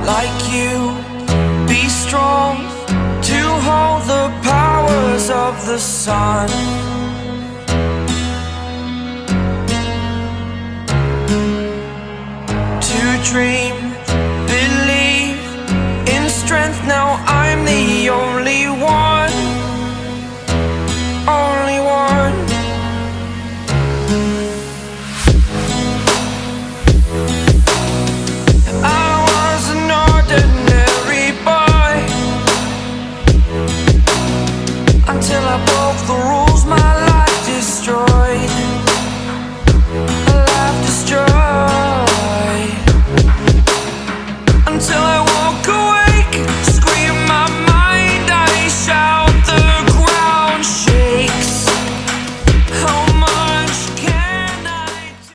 like you. Be strong to hold the powers of the sun. To dream